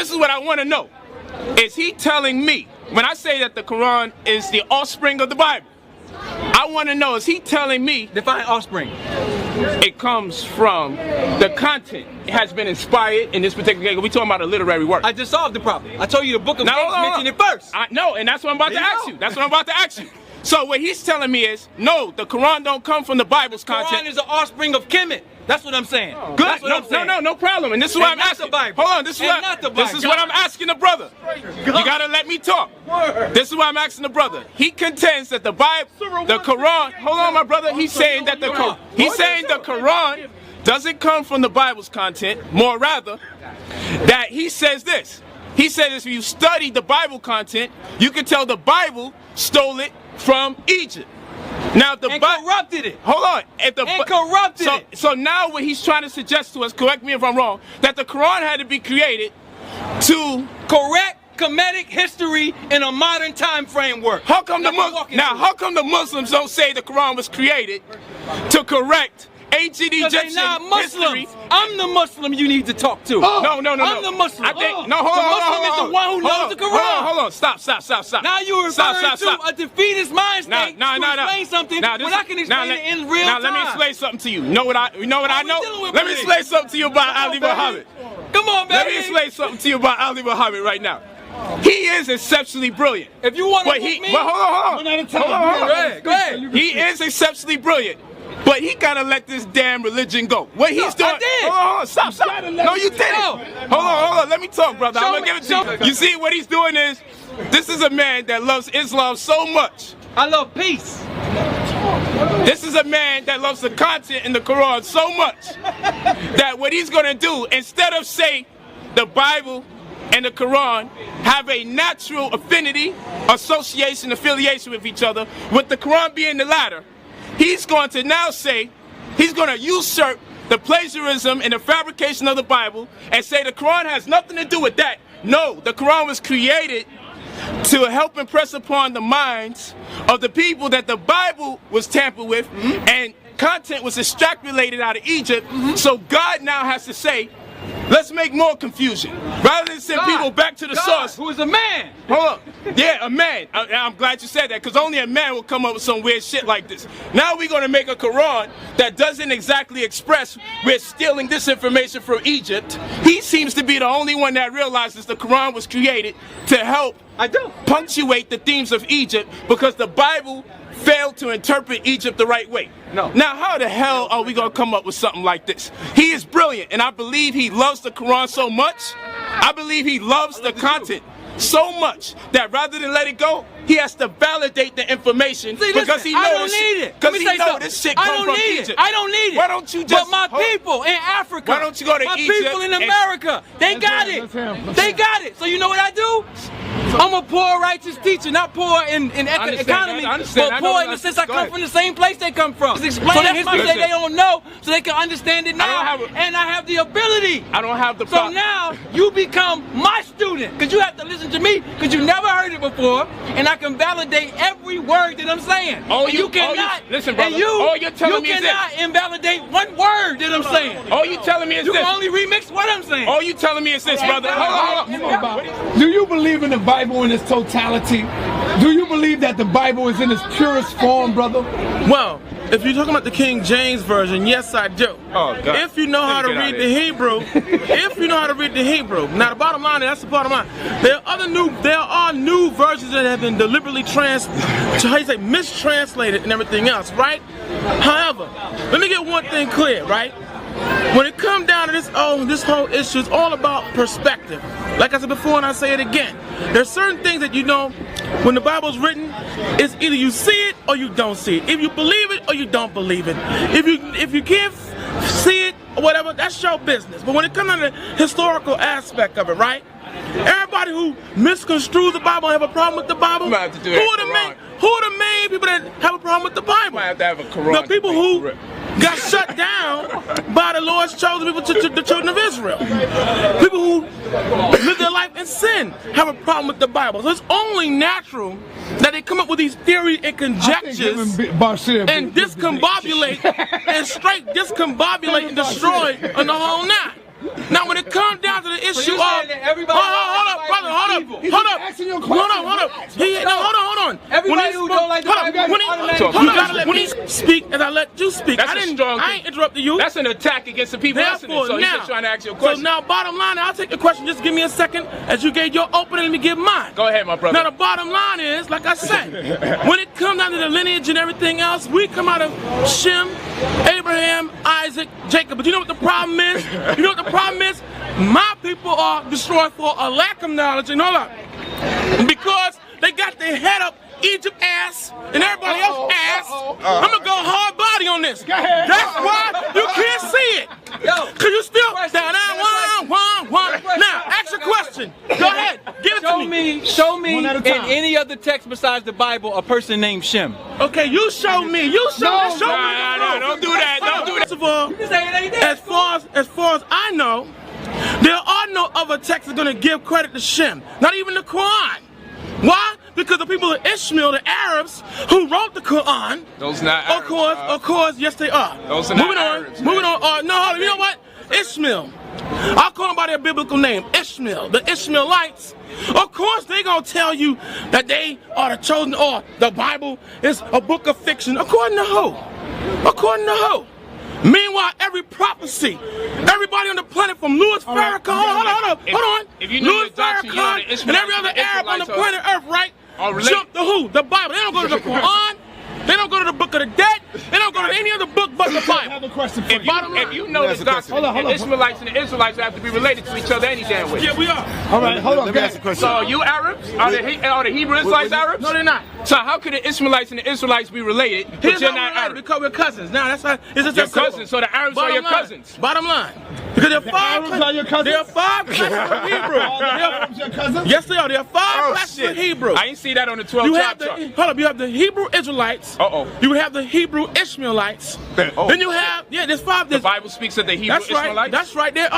this is what I want to know. Is he telling me, when I say that the Quran is the offspring of the Bible, I want to know, is he telling me... Define offspring. It comes from the content. It has been inspired in this particular case. We're talking about a literary work. I just solved the problem. I told you the book of James mentioned it first. No, and that's what I'm about to ask you. That's what I'm about to ask you. So what he's telling me is, no, the Quran don't come from the Bible's content. The Quran is the offspring of Kemet. That's what I'm saying. Oh, good. That's what I'm saying. No problem. And this is what I'm asking. Hold on. This is what I'm asking the brother. You gotta let me talk. This is what I'm asking the brother. He contends that the Bible, the Quran. Hold on, my brother. He's saying that the Quran doesn't come from the Bible's content. More rather, that he says this. He says if you study the Bible content, you can tell the Bible stole it from Egypt. Now the Bible corrupted it. Hold on. Corrupted it. So now what he's trying to suggest to us, correct me if I'm wrong, that the Quran had to be created to correct Kemetic history in a modern time framework. How come how come the Muslims don't say the Quran was created to correct ancient Egyptian history? I'm the Muslim you need to talk to. No. I'm the Muslim. I think the Muslim is the one who knows the Quran. Hold on. Stop. Now you're referring to a defeatist mind state to explain something when I can explain it in real time. Now let me explain something to you. You know what I know? Let me explain something to you about Ali Muhammad. Come on, baby. Let me explain something to you about Ali Muhammad right now. He is exceptionally brilliant. If you want to hold on. Go ahead. He is exceptionally brilliant. But he gotta let this damn religion go. What he's doing? I did. Hold on, stop. No, you didn't. Hold on. Let me talk, brother. I'm gonna give it to you. You see, what he's doing is, this is a man that loves Islam so much. I love peace. This is a man that loves the content in the Quran so much that what he's gonna do, instead of say the Bible and the Quran have a natural affinity, affiliation with each other, with the Quran being the latter, he's going to now say, he's going to usurp the plagiarism and the fabrication of the Bible and say the Quran has nothing to do with that. No, the Quran was created to help impress upon the minds of the people that the Bible was tampered with and content was extrapolated out of Egypt. So God now has to say, let's make more confusion. Rather than send people back to the source. Who is a man. Hold on. Yeah, a man. I'm glad you said that, because only a man will come up with some weird shit like this. Now we're going to make a Quran that doesn't exactly express we're stealing this information from Egypt. He seems to be the only one that realizes the Quran was created to help punctuate the themes of Egypt, because the Bible failed to interpret Egypt the right way. No. Now, how the hell are we going to come up with something like this? He is brilliant, and I believe he loves the Quran so much. I believe he loves the content so much that rather than let it go, he has to validate the information because he knows this shit comes from Egypt. I don't need it. Why don't you just... But my people in Africa, why don't you go to my Egypt? People in America, they got it. They got it. So you know what I do? I'm a poor righteous teacher, not poor in economy, but poor in the sense I come from the same place they come from. So that's why they don't know, so they can understand it now. And I have the ability. I don't have the So now you become my student, because you have to listen to me, because you never heard it before, and I can validate every word that I'm saying. Listen, brother. All you're telling me is this. You cannot invalidate one word that I'm saying. All you're telling me is this. You can only remix what I'm saying. All you're telling me is this, brother. Hold on. Do you believe in the Bible in its totality? Do you believe that the Bible is in its purest form, brother? Well, if you're talking about the King James Version, yes I do. Oh, God. If you know how to read the Hebrew, Now the bottom line, that's the bottom line. There are new versions that have been deliberately mistranslated and everything else, right? However, let me get one thing clear, right? When it comes down to this whole issue, it's all about perspective. Like I said before, and I say it again. There's certain things that you know, when the Bible's written, it's either you see it or you don't see it. If you believe it or you don't believe it. If you can't see it or whatever, that's your business. But when it comes to the historical aspect of it, right? Everybody who misconstrues the Bible and have a problem with the Bible, who are the main people that have a problem with the Bible? The people who got shut down by the Lord's chosen people, the children of Israel. People who live their life in sin have a problem with the Bible. So it's only natural that they come up with these theories and conjectures and discombobulate and straight discombobulate and destroy on the whole night. Now, when it comes down to the issue of, hold up, brother, hold on. Everybody who don't like the Bible, when he speak, and I let you speak, I ain't interrupted you. That's an attack against the people listening, so he's just trying to ask you a question. So now, bottom line, I'll take the question. Just give me a second. As you gave your opening, let me give mine. Go ahead, my brother. Now, the bottom line is, like I said, when it comes down to the lineage and everything else, we come out of Shem, Abraham, Isaac, Jacob. But you know what the problem is? You know what the problem is? My people are destroyed for a lack of knowledge. And hold up. Because they got their head up Egypt ass and everybody else ass. I'm gonna go hard body on this. That's why you can't see it. Cause you still one. Now, ask your question. Go ahead. Give it to me. Show me in any other text besides the Bible a person named Shem. Okay, you show me. You show me. No, don't do that. Don't do that. First of all, as far as I know, there are no other texts that are gonna give credit to Shem. Not even the Quran. Why? Because the people of Ishmael, the Arabs, who wrote the Quran. Those not Arabs. Of course, yes they are. Those are not Arabs. Moving on. No, you know what? Ishmael. I'll call them by their biblical name. Ishmael. The Ishmaelites. Of course, they gonna tell you that they are the chosen, or the Bible is a book of fiction. According to who? According to who? Meanwhile, every prophecy, everybody on the planet from Louis Farrakhan, hold on. Louis Farrakhan and every other Arab on the planet Earth, right? Jump to who? The Bible. They don't go to the Quran. They don't go to the Book of the Dead. They don't go to any other book but the Bible. I have a question for you. If you know the doctrine, the Ishmaelites and the Israelites have to be related to each other any damn way. Yeah, we are. All right, hold on. Let me ask you a question. So are you Arabs? Are the Hebrew Israelites Arabs? No, they're not. So how could the Ishmaelites and the Israelites be related, but you're not Arab? Because we're cousins. Now, that's how, it's just Your cousins, so the Arabs are your cousins. Bottom line. Because there are five classes of Hebrew. Arabs your cousins? Yes, they are. There are five classes of Hebrew. I ain't see that on the 12 You have tribe the, chart. hold up, you have the Hebrew Israelites. You have the Hebrew Ishmaelites. Then you have, there's five. The Bible speaks of the Hebrew Ishmaelites. That's right. They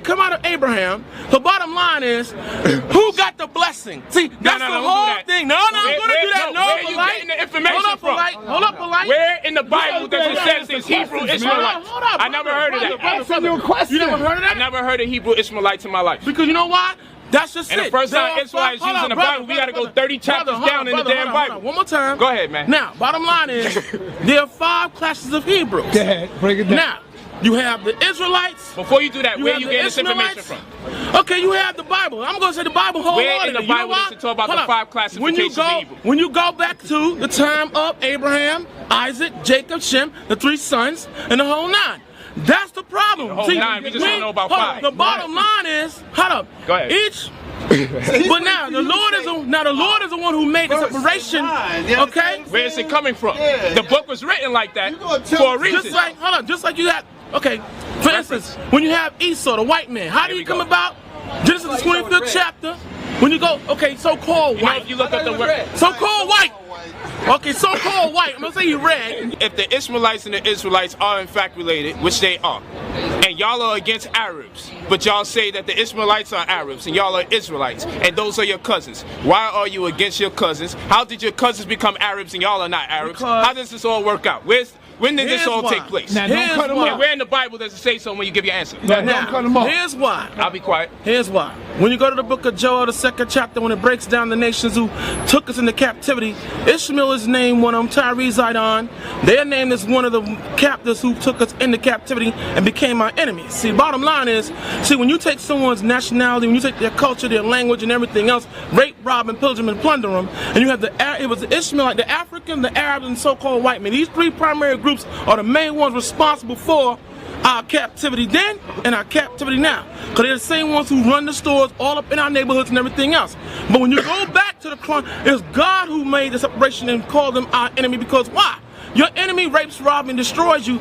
come out of Abraham. The bottom line is, who got the blessing? See, that's the whole thing. No, I'm gonna do that. No, where are you getting the information from? Hold up, polite. Where in the Bible does it say there's Hebrew Ishmaelites? Hold up, I never heard of that. You never heard of that? I never heard of Hebrew Ishmaelites in my life. Because you know why? That's just and it. the first time Israelites using the Bible, we gotta go 30 chapters down in the damn Bible. One more time. Go ahead, man. Now, bottom line is, there are five classes of Hebrews. Go ahead, break it down. Now, you have the Israelites. Before you do that, where are you getting this information from? Okay, you have the Bible. I'm going to say the Bible wholeheartedly. Where in the Bible does it talk about the five classifications of Hebrew? When you go back to the time of Abraham, Isaac, Jacob, Shem, the three sons, and the whole nine. That's the problem. The whole nine, we just don't know about five. The bottom line is, hold up. Go ahead. But now the Lord is the one who made the separation. Okay? Where is it coming from? The book was written like that for a reason. Just like you had. Okay. For instance, when you have Esau, the white man, how do you come about? Genesis 25th chapter. When you go, okay, so-called white. If you look up the word, so-called white. Okay, so-called white. I'm gonna say you red. If the Ishmaelites and the Israelites are in fact related, which they are, and y'all are against Arabs, but y'all say that the Ishmaelites are Arabs and y'all are Israelites, and those are your cousins. Why are you against your cousins? How did your cousins become Arabs and y'all are not Arabs? How does this all work out? When did this all take place? Now, don't cut them off. And where in the Bible does it say so when you give your answer? Now, don't cut them off. Here's why. I'll be quiet. Here's why. When you go to the book of Joel, the 2nd chapter, when it breaks down the nations who took us into captivity, Ishmael is named one of them, Tyree Zidon. They are named as one of the captives who took us into captivity and became our enemies. See, bottom line is, when you take someone's nationality, when you take their culture, their language, and everything else, rape, rob, and pillage them and plunder them, and you have it was the Ishmaelite, the African, the Arabs, and so-called white men. These three primary groups are the main ones responsible for our captivity then and our captivity now. Because they're the same ones who run the stores all up in our neighborhoods and everything else. But when you go back to the Quran, it's God who made the separation and called them our enemy. Because why? Your enemy rapes, robs, and destroys you.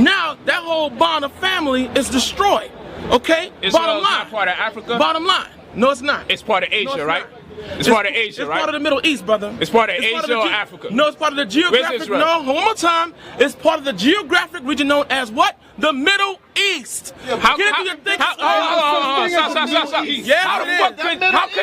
Now that whole bond of family is destroyed. Okay? Israel Bottom is line. not part of Africa? Bottom line. No, it's not. It's part of Asia, right? It's part of Asia, it's right? part of the Middle East, brother. It's part of It's Asia part of or the Africa? No, it's part of the geographic. Israel? No, one more time. It's part of the geographic region known as what? The Middle East. How can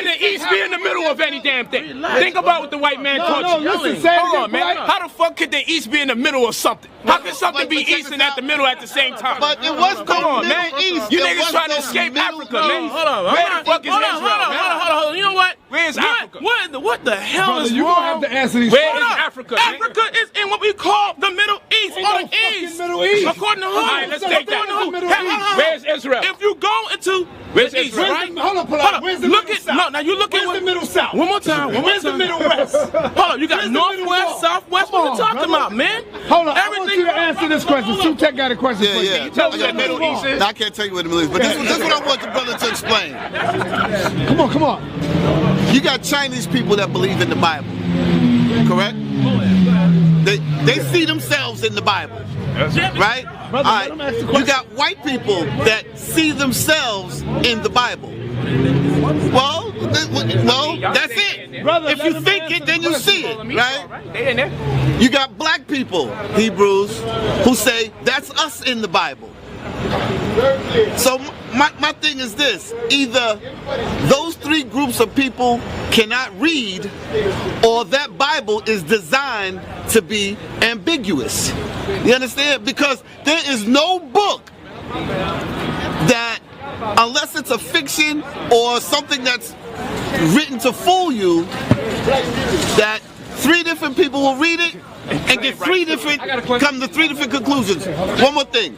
the East be in the middle of any damn thing? Think about what the white man taught you. Hold on, man. How the fuck could the East be in the middle of something? How can something be East and at the middle at the same time? But it was Come on, man. East. You niggas trying to escape Africa, man. Hold on. Where the fuck is Israel, man? Hold on. You know what? Where's Africa? What the hell is You're wrong? gonna have to answer these Where questions. is Africa, man? Africa is in what we call the Middle East, Ain't or no the fucking East. Middle East. According to who? All right, let's take that. According to who? Middle Hey, East. Where's Israel? If you go into Where's the East, Israel? right? Hold up, Hold up. Where's the Look Middle at South? no. Now you look Where's at the Middle South? One more time. Where's the Middle West? Hold on. You got Where's the Middle Northwest, North? Southwest. Come What on, you talking brother. about, man? Hold on, I want you to answer this question. Tech got a question for you. Yeah. Can you tell me I what got the Middle East is? No, I can't tell you what the Middle East, but this is what I want the brother to explain. Come on. You got Chinese people that believe in the Bible, correct? They see themselves in the Bible, right? All right. let him ask the You question. got white people that see themselves in the Bible. Well, that's it. Brother, If let you him think answer it, then the you see question. it, right? They in there. You got black people, Hebrews, who say that's us in the Bible. So my thing is this: either those three groups of people cannot read, or that Bible is designed to be ambiguous. You understand? Because there is no book that, unless it's a fiction or something that's written to fool you, that three different people will read it and get come to three different conclusions. One more thing.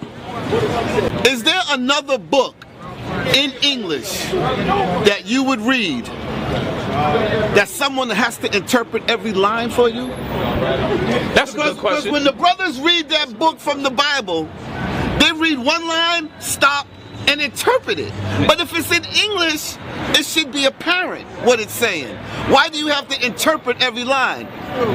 Is there another book in English that you would read that someone has to interpret every line for you? That's a good Because question. when the brothers read that book from the Bible, they read one line, stop, and interpret it. But if it's in English, it should be apparent what it's saying. Why do you have to interpret every line?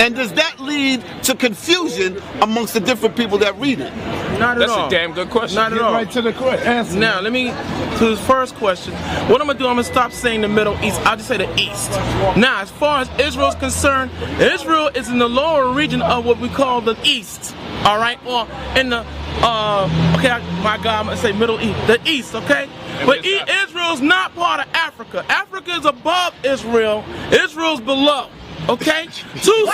And does that lead to confusion amongst the different people that read it? Not at That's all. a damn good question. Not at Get all. right to the answer. Now, let me, to his first question, what I'm going to do, I'm going to stop saying the Middle East. I'll just say the East. Now, as far as Israel's concerned, Israel is in the lower region of what we call the East, all right? Or in the, my God, I'm going to say Middle East, the East, okay? But Israel's not part of Africa. Africa is above Israel. Israel's below. Okay? Two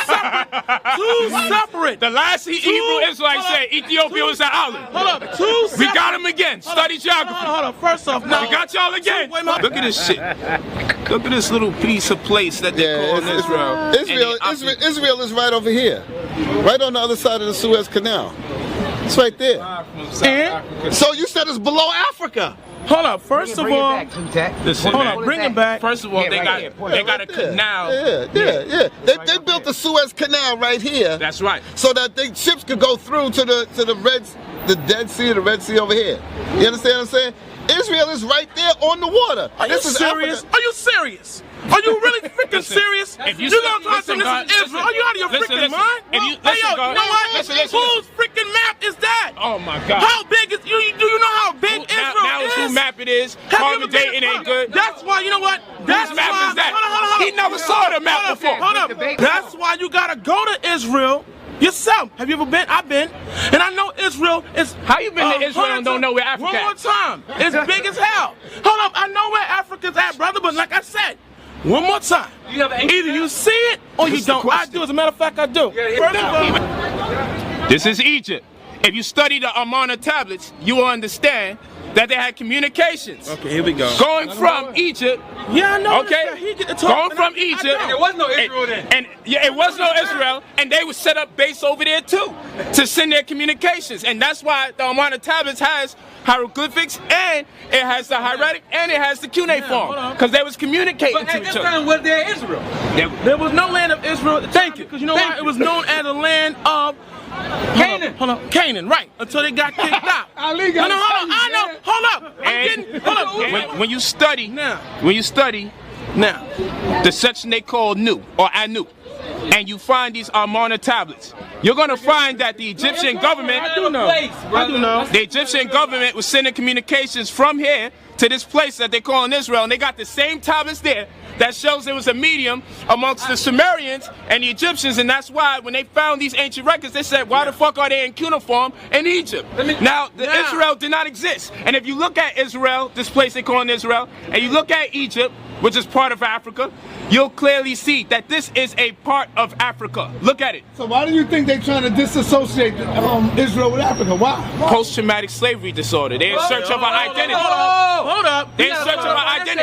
separate. The last Hebrew Israelite said Ethiopia was an island. Hold up, two separate. We got him again. Study geography. Hold up. First off, now We got y'all again. Look at this shit. Look at this little piece of place that they call Israel. Israel is right over here, right on the other side of the Suez Canal. It's right there. And So you said it's below Africa. hold up. First of all, Listen, hold man. up. Bring it back. First of all, they got a canal. Yeah. They built the Suez Canal right here. That's right. So that the ships could go through to the Dead Sea, the Red Sea over here. You understand what I'm saying? Israel is right there on the water. Are you serious? Africa. Are you serious? Are you really freaking serious? If you gonna talk listen, to God, this is Israel? Are you out of your listen, freaking listen. mind? If you- Hey, listen, yo, God. you know what? Listen. Whose freaking map is that? Oh my God. How big is you? Do you know how big Israel Now is? it's who map it is. Have you Harvey ever been- Dayton ain't good. That's why, you know what? That's Whose map why, is that? Hold on. He never saw the map Hold before. Hold up. That's why you gotta go to Israel yourself. Have you ever been? I've been. And I know Israel is... How you been to Israel and don't know where Africa One more at? time. It's big as hell. Hold up. I know where Africa's at, brother, but like I said, one more time. Either you see it or you What's the don't. I question? do. As a matter of fact, I do. First of all, This is Egypt. If you study the Amarna tablets, you will understand that they had communications. okay, here we go. Going from Egypt, Yeah, I know. okay? He get to talk, Going and from I Egypt. don't. There was no Israel then. And yeah, it was no Israel, and they would set up base over there too to send their communications. And that's why the Amarna tablets has hieroglyphics, and it has the hieratic, and it has the cuneiform, hold on. because they was communicating But to at each this other. time, was there Israel? There was no land of Israel at the time. Thank you. Because you know Thank why? you. It was known as the land of Canaan. Hold on. Canaan, right. Until they got kicked out. Ali got No, hold on. it. I know. Hold up. When you study, Now. when you study Now. the section they call Nu or Anu, and you find these Amarna tablets, you're going to find that the Egyptian government, I do know. the Egyptian government was sending communications from here to this place that they call in Israel, and they got the same tablets there that shows there was a medium amongst the Sumerians and the Egyptians, and that's why when they found these ancient records, they said, why the fuck are they in cuneiform in Egypt? Now, Israel did not exist. And if you look at Israel, this place they call in Israel, and you look at Egypt, which is part of Africa, you'll clearly see that this is a part of Africa. Look at it. So why do you think they're trying to disassociate Israel with Africa? Why? Post-traumatic slavery disorder. They're in search of an identity. Hold up. They're in search of an identity.